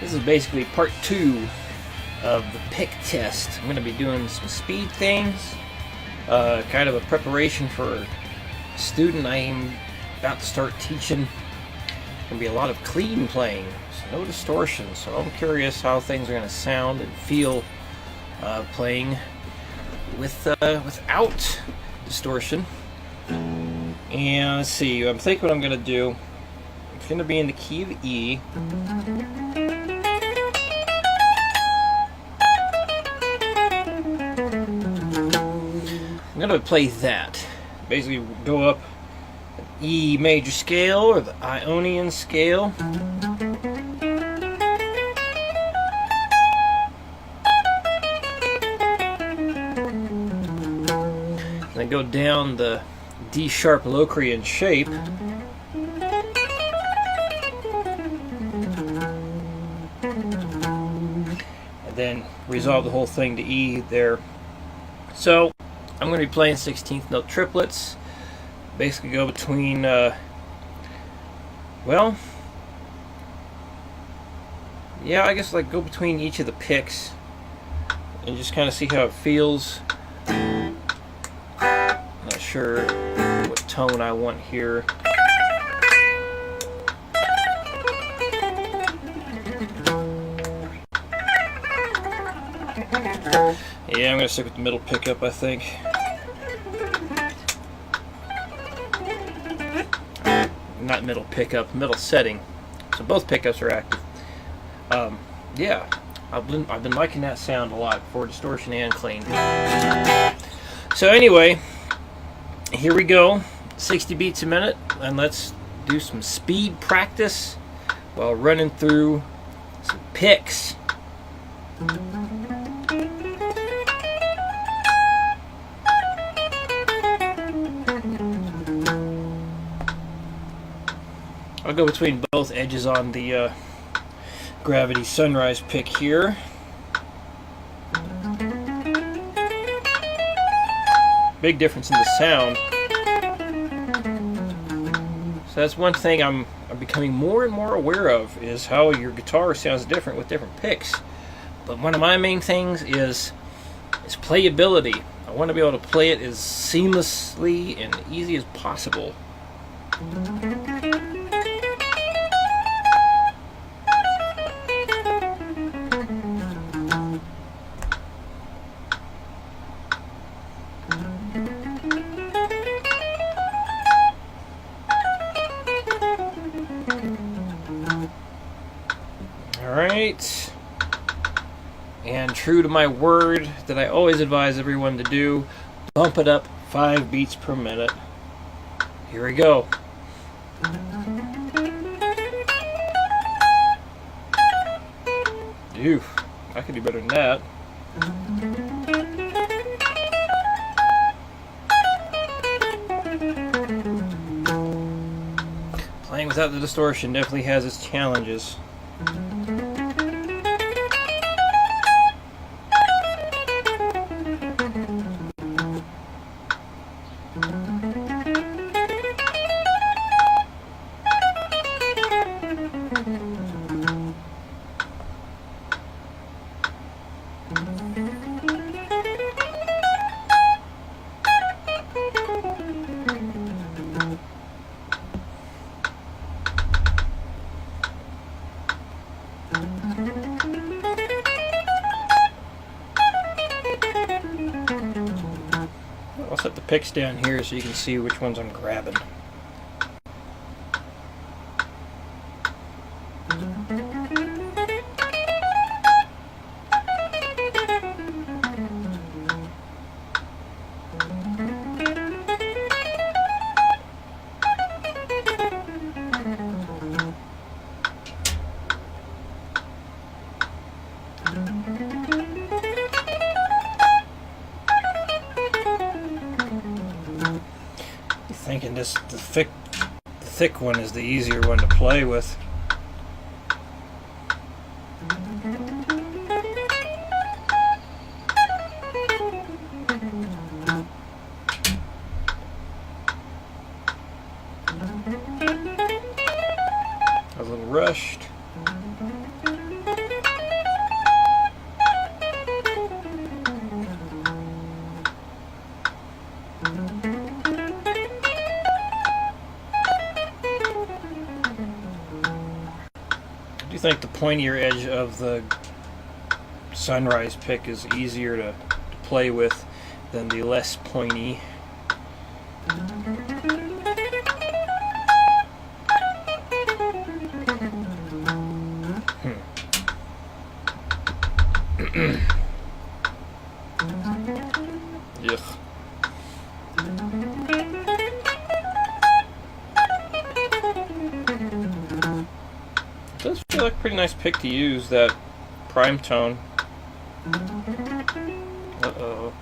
This is basically part 2 of the pick test. I'm going to be doing some speed things, kind of a preparation for a student I am about to start teaching. Going to be a lot of clean playing, so no distortion. So I'm curious how things are going to sound and feel playing without distortion. And let's see, I'm thinking what I'm going to do. It's going to be in the key of E. I'm going to play that. Basically go up an E major scale or the Ionian scale. And then go down the D sharp Locrian shape. And then resolve the whole thing to E there. So I'm going to be playing 16th note triplets. Basically go between, well, yeah, I guess like go between each of the picks and just kind of see how it feels. Not sure what tone I want here. Yeah, I'm going to stick with the middle pickup, I think. Not middle pickup, middle setting. So both pickups are active. Yeah, I've been liking that sound a lot for distortion and clean. So anyway, here we go. 60 beats a minute, and let's do some speed practice while running through some picks. I'll go between both edges on the Gravity Sunrise pick here. Big difference in the sound. So that's one thing I'm becoming more and more aware of, is how your guitar sounds different with different picks. But one of my main things is playability. I want to be able to play it as seamlessly and easy as possible. Alright, and true to my word that I always advise everyone to do, bump it up 5 beats per minute. Here we go. Ew, I could do better than that. Playing without the distortion definitely has its challenges. I'll set the picks down here so you can see which ones I'm grabbing. Thinking the thick one is the easier one to play with. A little rushed. think the pointier edge of the Sunrise pick is easier to play with than the less pointy. Yuck. It does feel like a pretty nice pick to use, that prime tone. Uh-oh.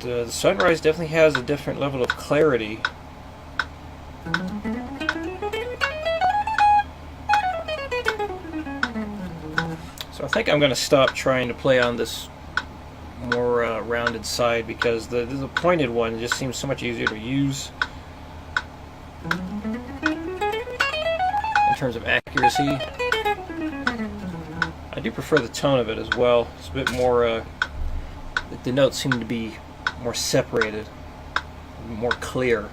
The Sunrise definitely has a different level of clarity. So I think I'm going to stop trying to play on this more rounded side, because the pointed one just seems so much easier to use in terms of accuracy. I do prefer the tone of it as well. It's a bit more, the notes seem to be more separated, more clear.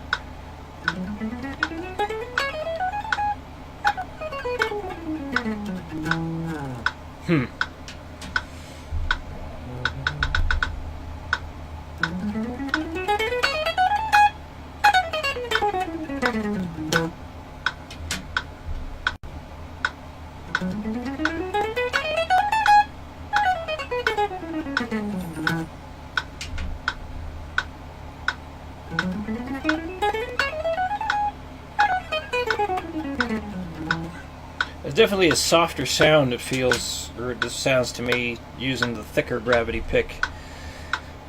It's definitely a softer sound, it feels, or it just sounds to me, using the thicker gravity pick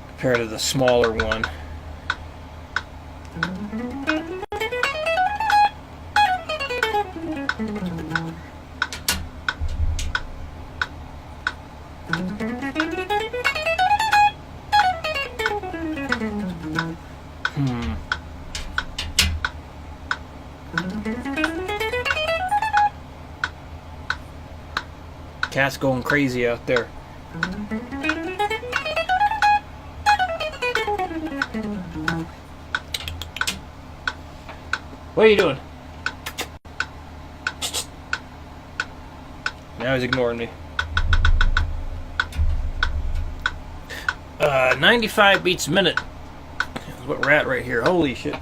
compared to the smaller one. Cat's going crazy out there. What are you doing? Now he's ignoring me. 95 beats a minute is what we're at right here. Holy shit.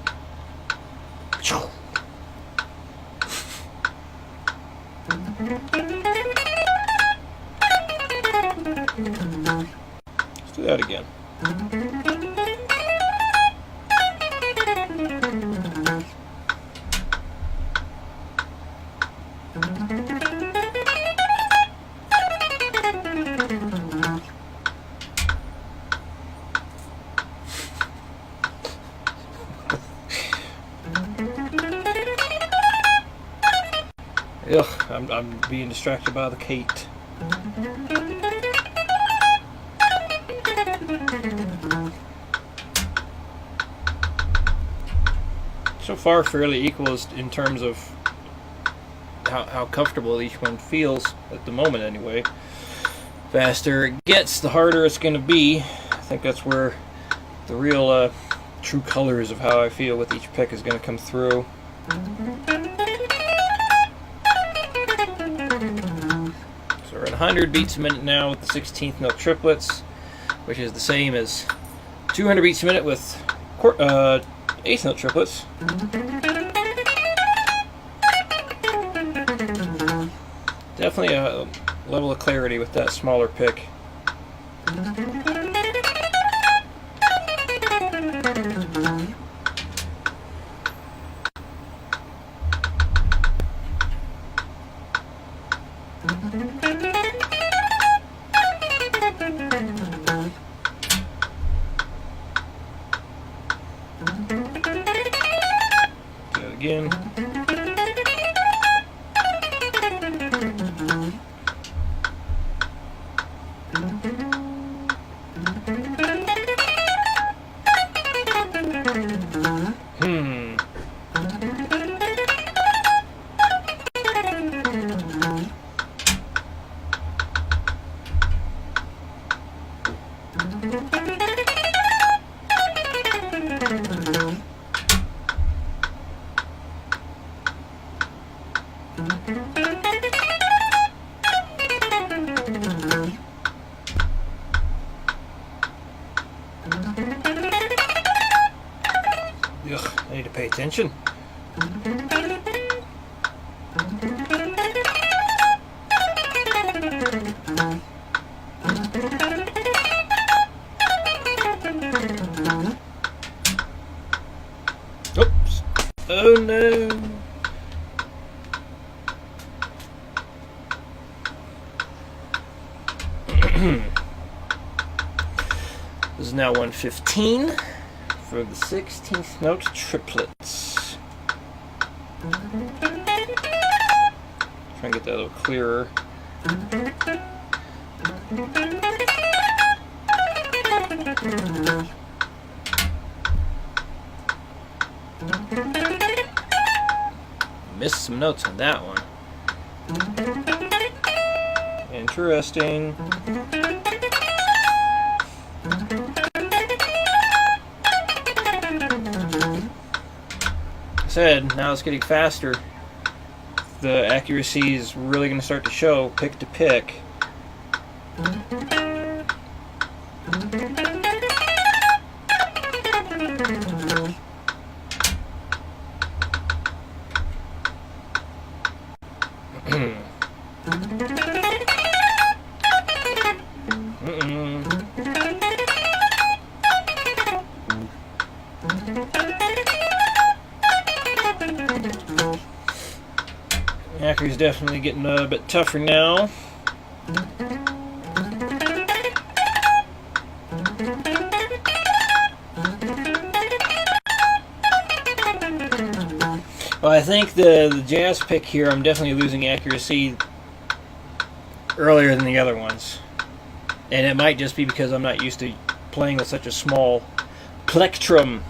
Let's do that again. Ugh, I'm being distracted by the Kate. So far, fairly equal in terms of how comfortable each one feels at the moment, anyway. Faster it gets, the harder it's going to be. I think that's where the real true colors of how I feel with each pick is going to come through. So we're at 100 beats a minute now with the 16th note triplets, which is the same as 200 beats a minute with 8th note triplets. Definitely a level of clarity with that smaller pick. Do it again. Ugh, I need to pay attention. Oops. Oh no. This is now 1:15 for the 16th note triplets. Try and get that a little clearer. Missed some notes on that one. Interesting. Said, now it's getting faster. The accuracy is really going to start to show pick to pick. Accuracy's definitely getting a bit tougher now. Well, I think the jazz pick here, I'm definitely losing accuracy earlier than the other ones. And it might just be because I'm not used to playing with such a small plectrum.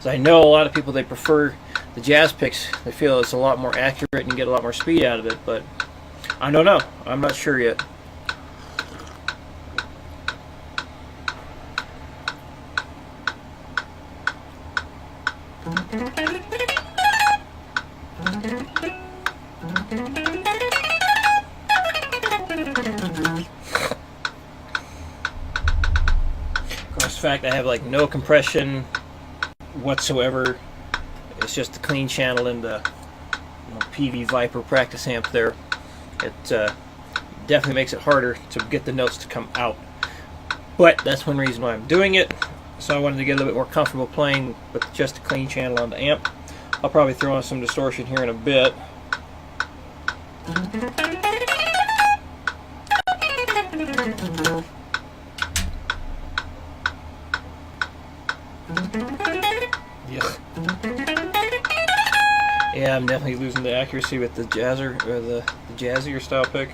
So I know a lot of people, they prefer the jazz picks. They feel it's a lot more accurate and you get a lot more speed out of it, but I don't know. I'm not sure yet. Of course, the fact I have like no compression whatsoever. It's just a clean channel in the PV Viper practice amp there. It definitely makes it harder to get the notes to come out. But that's one reason why I'm doing it. So I wanted to get a little bit more comfortable playing with just a clean channel on the amp. I'll probably throw on some distortion here in a bit. Yeah, I'm definitely losing the accuracy with the jazzer or the jazzier style pick.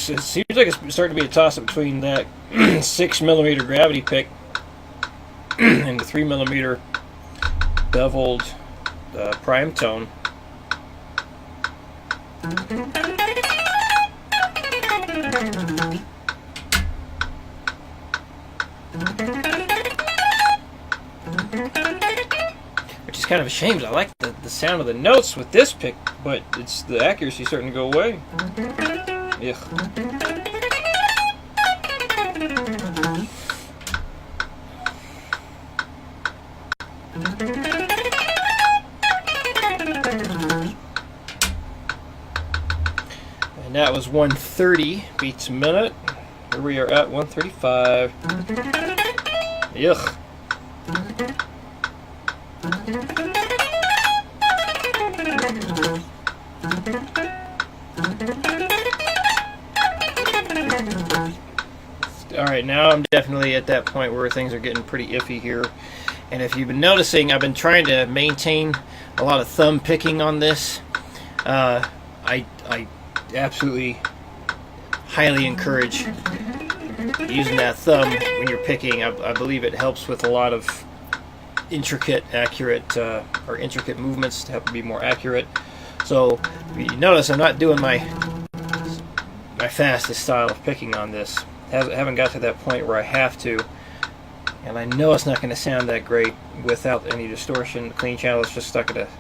It seems like it's starting to be a toss-up between that 6mm gravity pick and the 3mm beveled prime tone. Which is kind of a shame. I like the sound of the notes with this pick, but it's the accuracy starting to go away. Ugh. And that was 130 beats a minute. Here we are at 135. Ugh. Alright, now I'm definitely at that point where things are getting pretty iffy here. And if you've been noticing, I've been trying to maintain a lot of thumb picking on this. I absolutely highly encourage using that thumb when you're picking. I believe it helps with a lot of intricate movements to help be more accurate. So you notice I'm not doing my my fastest style of picking on this. Haven't got to that point where I have to, and I know it's not going to sound that great without any distortion. The clean channel is just not going to,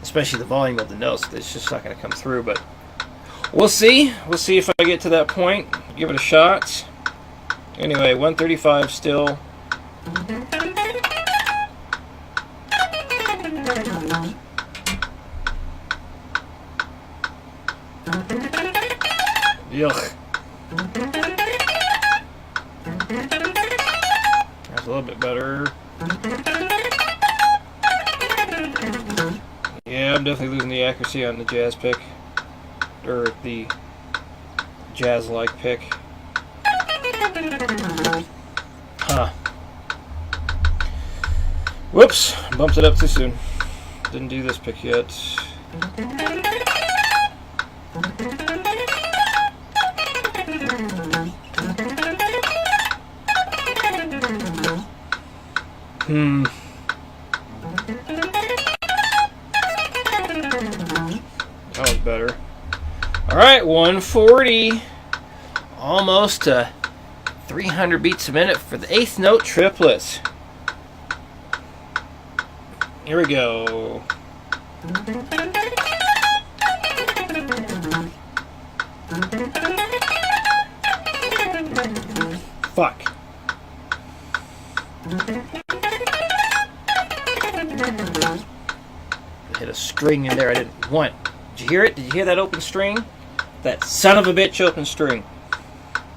especially the volume of the notes, it's just not going to come through. But we'll see. We'll see if I get to that point. Give it a shot. Anyway, 135 still. Yuck. That's a little bit better. Yeah, I'm definitely losing the accuracy on the jazz pick. Or the jazz-like pick. Huh. Whoops, bumped it up too soon. Didn't do this pick yet. That was better. Alright, 140. Almost 300 beats a minute for the eighth note triplets. Here we go. Fuck. Hit a string in there I didn't want. Did you hear it? Did you hear that open string? That son of a bitch open string.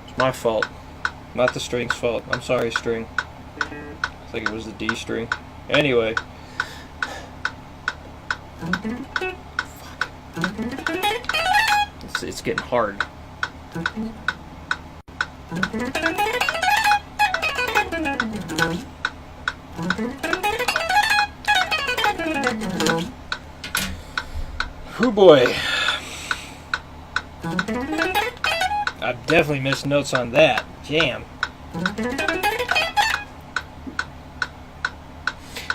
It's my fault. Not the string's fault. I'm sorry, string. I think it was the D string. Anyway. It's getting hard. Whoo boy. I've definitely missed notes on that. Jam.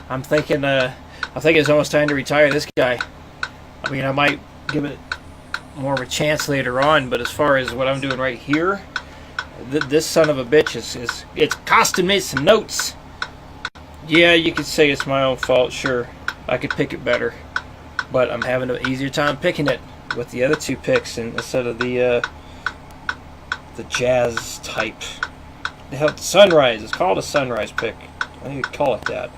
I'm thinking it's almost time to retire this guy. I mean, I might give it more of a chance later on, but as far as what I'm doing right here, this son of a bitch it's costing me some notes. Yeah, you could say it's my own fault, sure. I could pick it better, but I'm having an easier time picking it with the other two picks instead of the jazz type. The hell, sunrise. It's called a sunrise pick. Why do you call it that?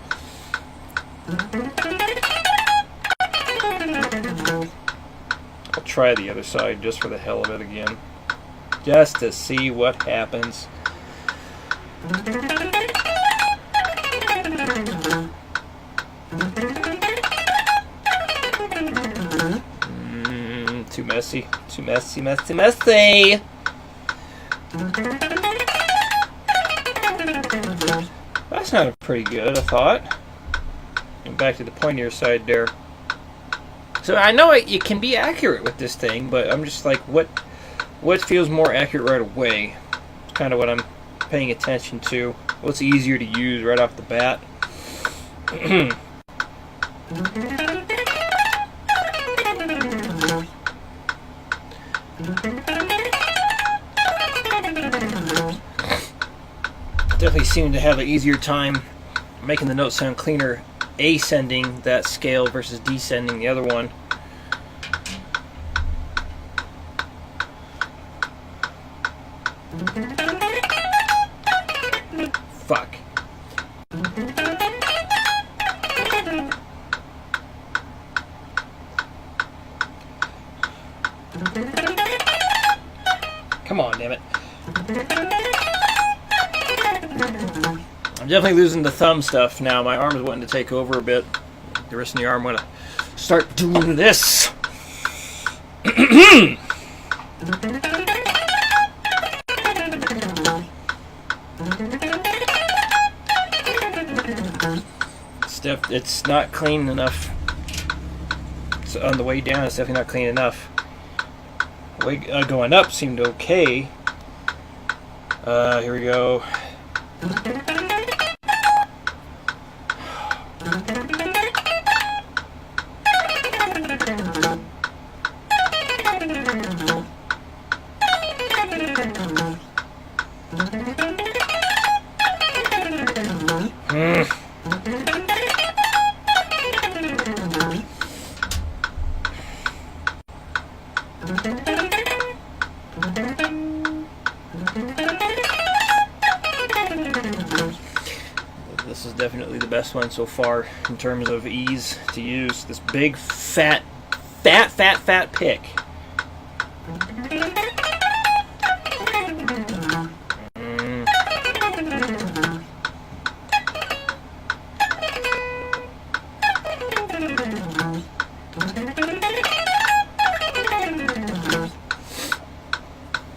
I'll try the other side just for the hell of it again, just to see what happens. Too messy. Too messy, messy, messy. That sounded pretty good, I thought. And back to the pointier side there. So I know you can be accurate with this thing, but I'm just like, what feels more accurate right away? It's kind of what I'm paying attention to. What's easier to use right off the bat? Definitely seem to have an easier time making the notes sound cleaner ascending that scale versus descending the other one. Fuck. Come on, damn it. I'm definitely losing the thumb stuff now. My arm is wanting to take over a bit. The wrist and the arm want to start doing this. It's not clean enough. So on the way down, it's definitely not clean enough. Going up seemed okay. Here we go. This is definitely the best one so far in terms of ease to use. This big, fat pick.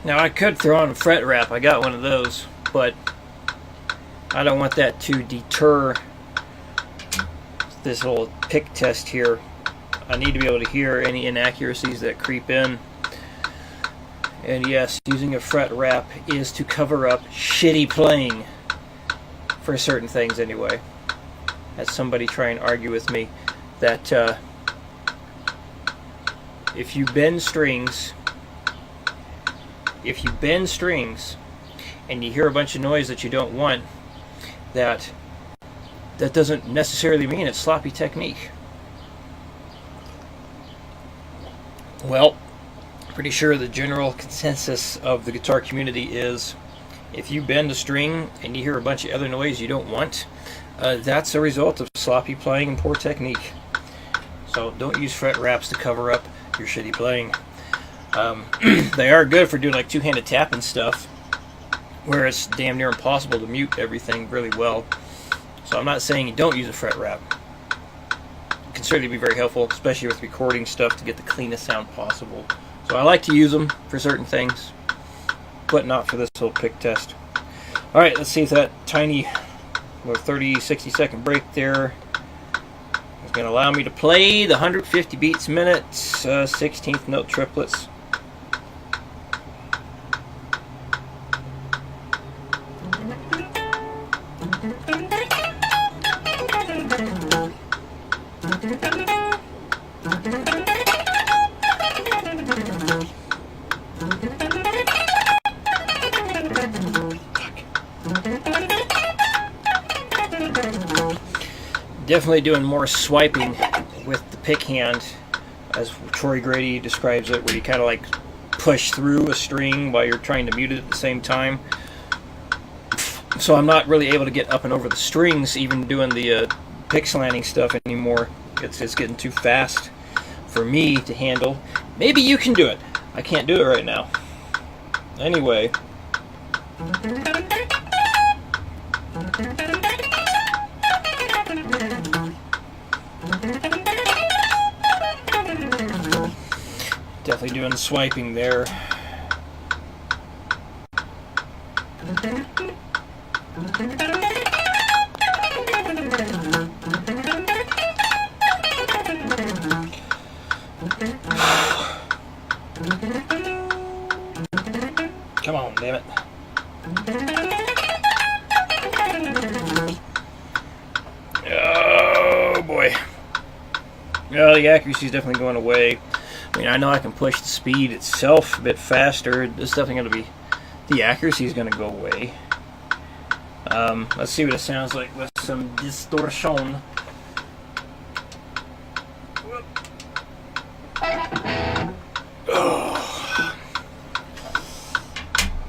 Now I could throw on a fret wrap. I got one of those, but I don't want that to deter this whole pick test here. I need to be able to hear any inaccuracies that creep in. And yes, using a fret wrap is to cover up shitty playing for certain things anyway. Had somebody try and argue with me that if you bend strings and you hear a bunch of noise that you don't want, that doesn't necessarily mean it's sloppy technique. Well, pretty sure the general consensus of the guitar community is if you bend a string and you hear a bunch of other noise you don't want, that's a result of sloppy playing and poor technique. So don't use fret wraps to cover up your shitty playing. They are good for doing like two-handed tapping stuff, where it's damn near impossible to mute everything really well. So I'm not saying you don't use a fret wrap. Consider it to be very helpful, especially with recording stuff to get the cleanest sound possible. So I like to use them for certain things, but not for this whole pick test. Alright, let's see if that tiny 30-60 second break there is going to allow me to play the 150 beats a minute, 16th note triplets. Definitely doing more swiping with the pick hand, as Troy Grady describes it, where you kind of like push through a string while you're trying to mute it at the same time. So I'm not really able to get up and over the strings, even doing the pick slanting stuff anymore. It's getting too fast for me to handle. Maybe you can do it. I can't do it right now. Anyway. Definitely doing the swiping there. Come on, damn it. Oh boy. Well, the accuracy is definitely going away. I mean, I know I can push the speed itself a bit faster. It's definitely going to be, the accuracy is going to go away. Let's see what it sounds like with some distortion.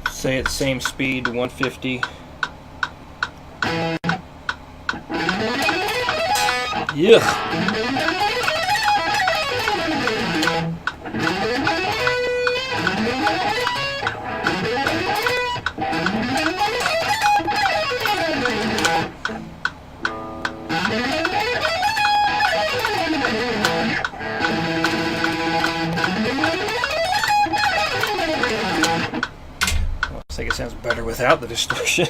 Say at the same speed, 150. Yeah. I think it sounds better without the distortion.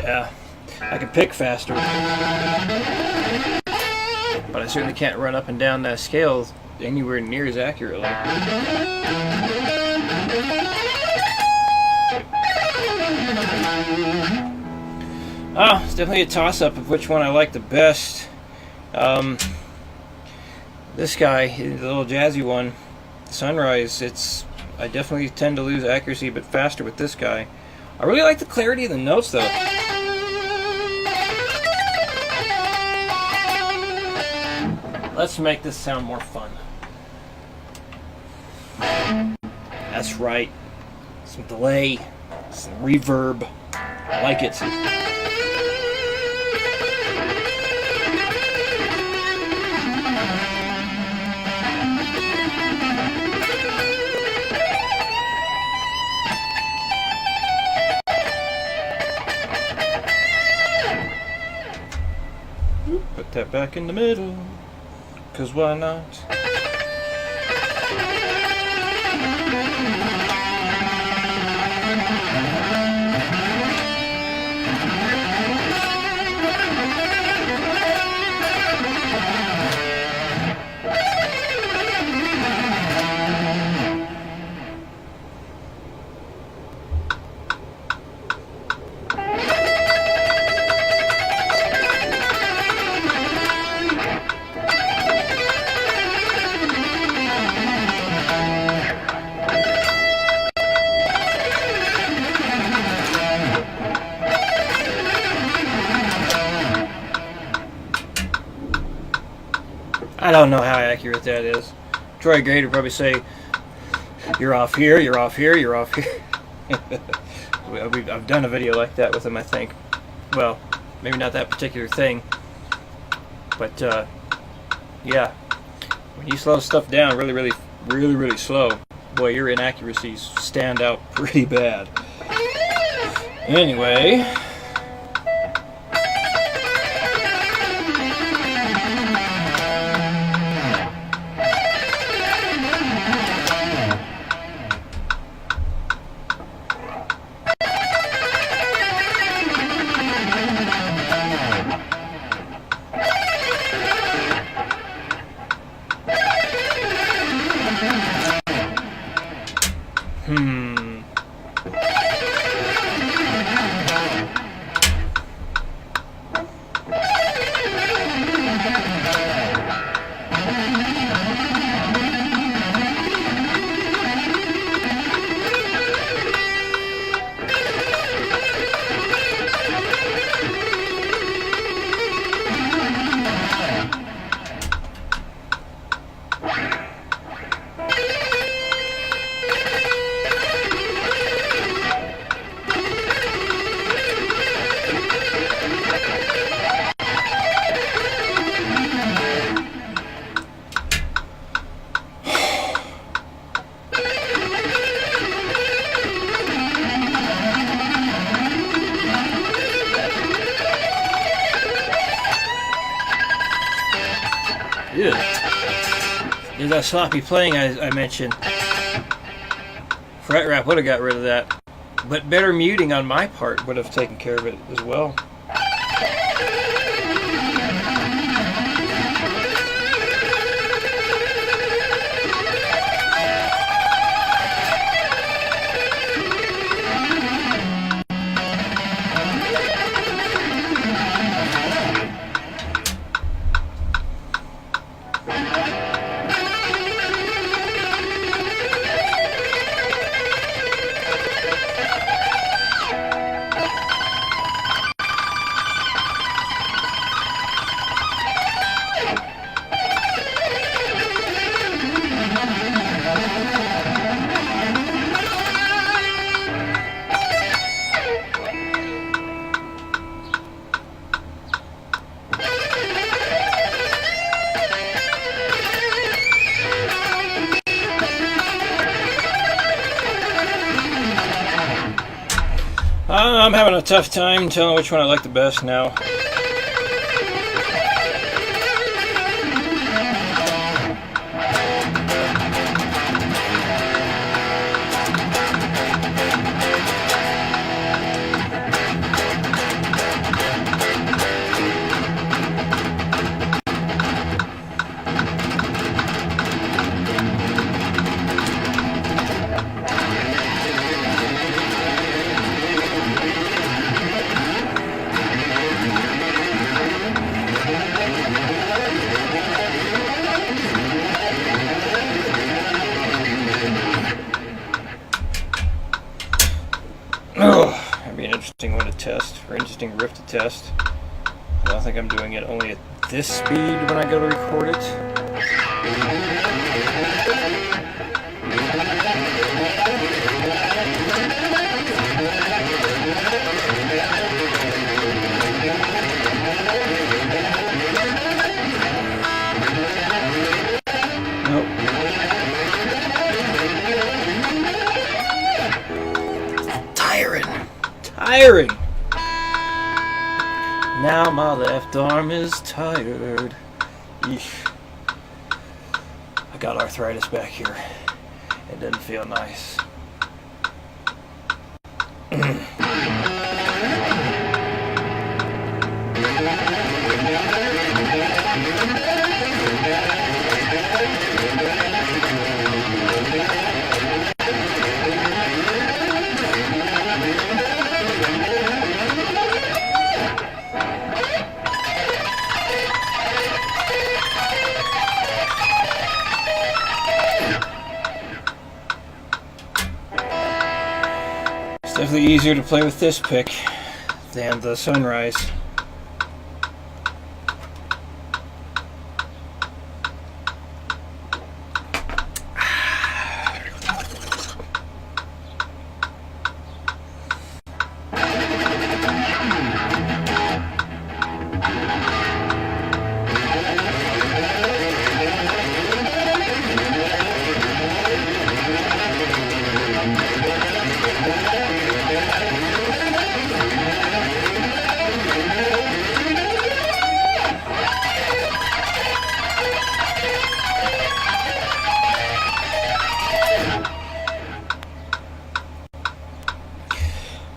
Yeah, I can pick faster, but I certainly can't run up and down that scale anywhere near as accurately. definitely a toss-up of which one I like the best. This guy, the little jazzy one, Sunrise, I definitely tend to lose accuracy a bit faster with this guy. I really like the clarity of the notes though. Let's make this sound more fun. That's right. Some delay, some reverb. I like it. Put that back in the middle, 'cause why not? I don't know how accurate that is. Troy Grade would probably say, "You're off here, you're off here, you're off here." I've done a video like that with him, I think. Well, maybe not that particular thing, but yeah. When you slow stuff down really slow, boy, your inaccuracies stand out pretty bad. Anyway. There's that sloppy playing I mentioned. Fret Wrap would have got rid of that. But better muting on my part would have taken care of it as well. I'm having a tough time telling which one I like the best now. test, or interesting riff to test. I don't think I'm doing it only at this speed when I go to record it. Tiring. Now my left arm is tired. Eesh. I got arthritis back here. It doesn't feel nice. Definitely easier to play with this pick than the Sunrise.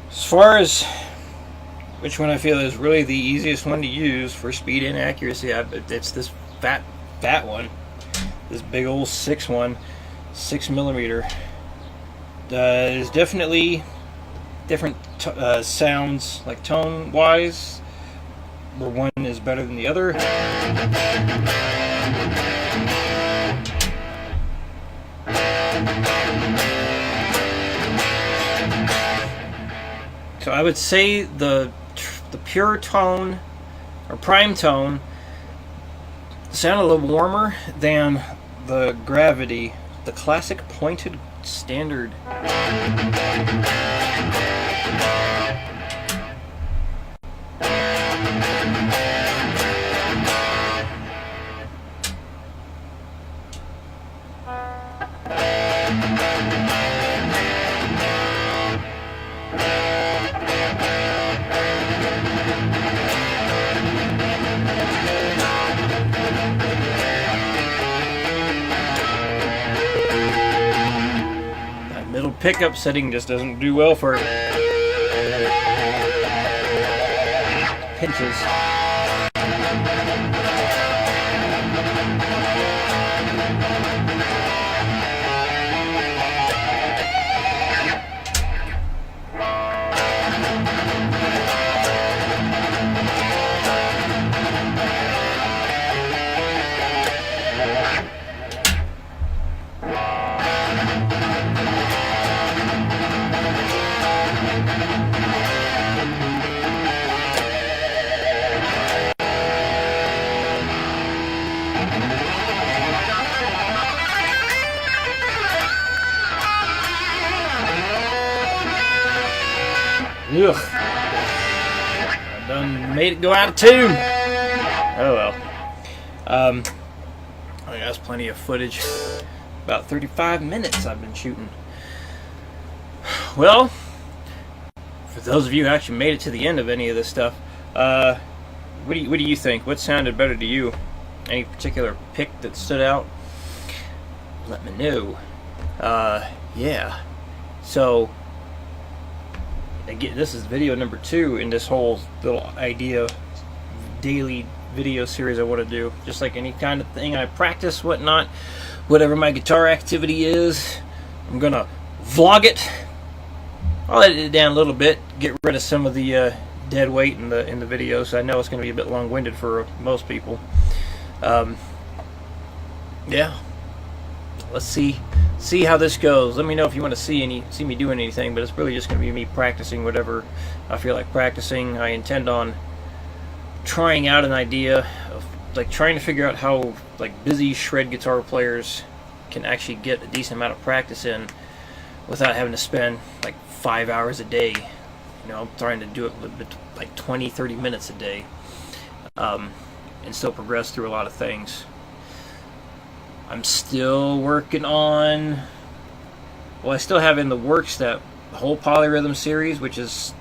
As far as which one I feel is really the easiest one to use for speed and accuracy, it's this fat one, this big old 6.1, 6mm. There's definitely different sounds, like tone wise, where one is better than the other. So I would say the pure tone, or prime tone, sound a little warmer than the Gravity, the classic pointed standard. Middle pickup setting just doesn't do well for pinches. Ugh. I done made it go out of tune. Oh well. I think that's plenty of footage. About 35 minutes I've been shooting. Well, for those of you who actually made it to the end of any of this stuff, what do you think? What sounded better to you? Any particular pick that stood out? Let me know. Yeah. So, again, this is video number 2 in this whole little idea daily video series I want to do. Just like any kind of thing I practice, whatnot, whatever my guitar activity is, I'm gonna vlog it. I'll edit it down a little bit, get rid of some of the dead weight in the video, so I know it's gonna be a bit long-winded for most people. Yeah, let's see see how this goes. Let me know if you want to see me doing anything, but it's really just going to be me practicing whatever I feel like practicing. I intend on trying out an idea of like trying to figure out how like busy shred guitar players can actually get a decent amount of practice in without having to spend like 5 hours a day. You know, I'm trying to do it like 20-30 minutes a day, and still progress through a lot of things. I'm still working on, well, I still have in the works that whole Polyrhythm series, which is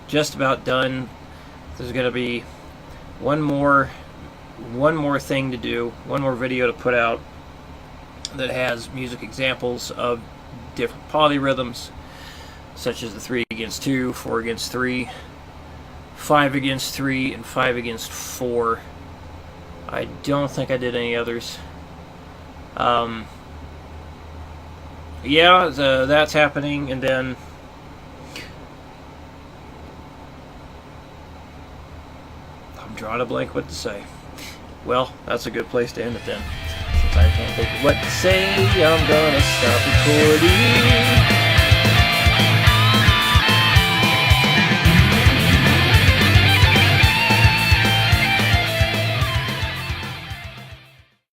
just about done. There's going to be one more thing to do, one more video to put out that has music examples of different polyrhythms, such as the 3-against-2, 4-against-3, 5-against-3, and 5-against-4. I don't think I did any others. Yeah, that's happening, and then I'm drawing a blank what to say. Well, that's a good place to end it then. Since I can't think of what to say, I'm gonna stop recording.